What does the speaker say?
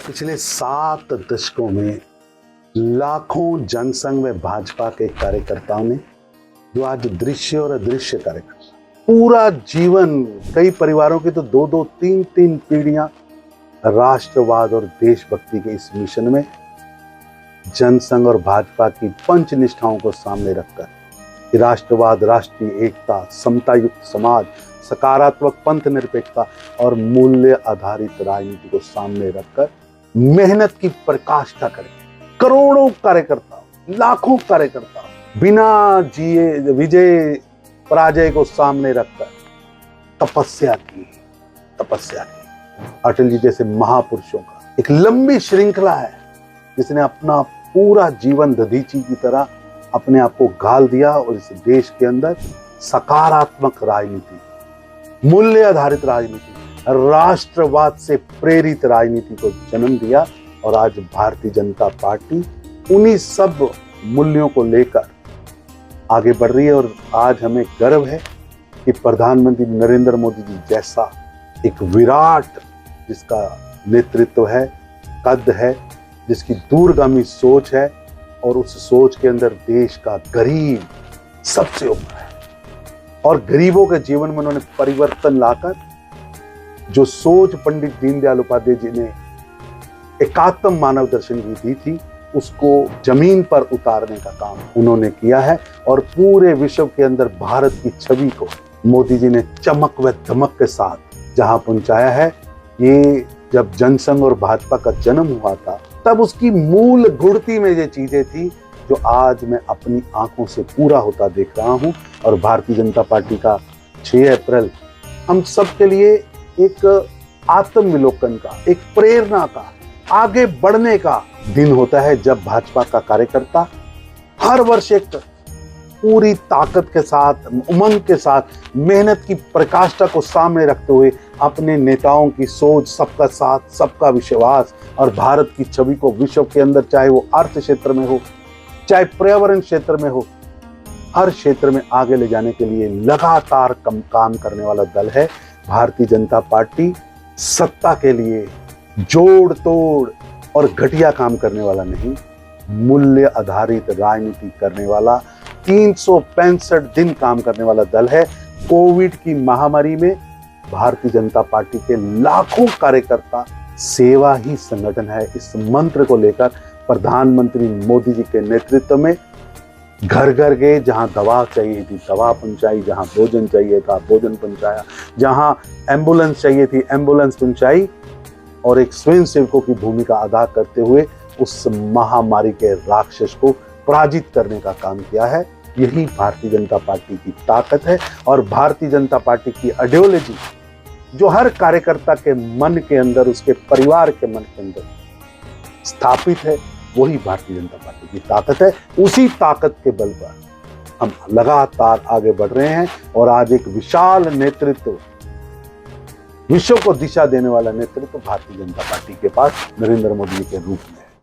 पिछले 7 दशकों में लाखों जनसंघ में भाजपा के कार्यकर्ताओं ने, जो आज दृश्य और अदृश्य कार्यकर्ता, पूरा जीवन, कई परिवारों की तो 2-2, 3-3 पीढ़ियां राष्ट्रवाद और देशभक्ति के इस मिशन में जनसंघ और भाजपा की पंच निष्ठाओं को सामने रखकर कि राष्ट्रवाद, राष्ट्रीय एकता, समता युक्त समाज, सकारात्मक पंथ निरपेक्षता और मूल्य आधारित राजनीति को सामने रखकर मेहनत की पराकाष्ठा करके करोड़ों कार्यकर्ता, लाखों कार्यकर्ता बिना जिए विजय पराजय को सामने रखकर तपस्या की। अटल जी जैसे महापुरुषों का एक लंबी श्रृंखला है जिसने अपना पूरा जीवन दधीची की तरह अपने आप को गाल दिया और इस देश के अंदर सकारात्मक राजनीति, मूल्य आधारित राजनीति, राष्ट्रवाद से प्रेरित राजनीति को जन्म दिया। और आज भारतीय जनता पार्टी उन्हीं सब मूल्यों को लेकर आगे बढ़ रही है। और आज हमें गर्व है कि प्रधानमंत्री नरेंद्र मोदी जी जैसा एक विराट, जिसका नेतृत्व है, कद है, जिसकी दूरगामी सोच है और उस सोच के अंदर देश का गरीब सबसे ऊपर है और गरीबों के जीवन में उन्होंने परिवर्तन लाकर जो सोच पंडित दीनदयाल उपाध्याय जी ने एकात्म मानव दर्शन की दी थी, उसको जमीन पर उतारने का काम उन्होंने किया है। और पूरे विश्व के अंदर भारत की छवि को मोदी जी ने चमक व धमक के साथ जहां पहुंचाया है। ये जब जनसंघ और भाजपा का जन्म हुआ था तब उसकी मूल गुड़ती में ये चीजें थी जो आज मैं अपनी आंखों से पूरा होता देख रहा हूं। और भारतीय जनता पार्टी का 6 अप्रैल हम सब के लिए एक आत्मविलोकन का, एक प्रेरणा का, आगे बढ़ने का दिन होता है, जब भाजपा का कार्यकर्ता हर वर्ष एक पूरी ताकत के साथ, उमंग के साथ, मेहनत की पराकाष्ठा को सामने रखते हुए अपने नेताओं की सोच, सबका साथ, सबका विश्वास और भारत की छवि को विश्व के अंदर, चाहे वो अर्थ क्षेत्र में हो, चाहे पर्यावरण क्षेत्र में हो, हर क्षेत्र में आगे ले जाने के लिए लगातार काम करने वाला दल है भारतीय जनता पार्टी। सत्ता के लिए जोड़ तोड़ और घटिया काम करने वाला नहीं, मूल्य आधारित राजनीति करने वाला, 365 दिन काम करने वाला दल है। कोविड की महामारी में भारतीय जनता पार्टी के लाखों कार्यकर्ता सेवा ही संगठन है, इस मंत्र को लेकर प्रधानमंत्री मोदी जी के नेतृत्व में घर घर गए, जहां दवा चाहिए थी दवा पहुंचाई, जहां भोजन चाहिए था भोजन पहुंचाया, जहां एम्बुलेंस चाहिए थी एम्बुलेंस पहुंचाई और एक स्वयं सेवकों की भूमिका अदा करते हुए उस महामारी के राक्षस को पराजित करने का काम किया है। यही भारतीय जनता पार्टी की ताकत है और भारतीय जनता पार्टी की आइडियोलॉजी जो हर कार्यकर्ता के मन के अंदर, उसके परिवार के मन के अंदर स्थापित है, वही भारतीय जनता पार्टी की ताकत है। उसी ताकत के बल पर हम लगातार आगे बढ़ रहे हैं और आज एक विशाल नेतृत्व, विश्व को दिशा देने वाला नेतृत्व भारतीय जनता पार्टी के पास नरेंद्र मोदी के रूप में है।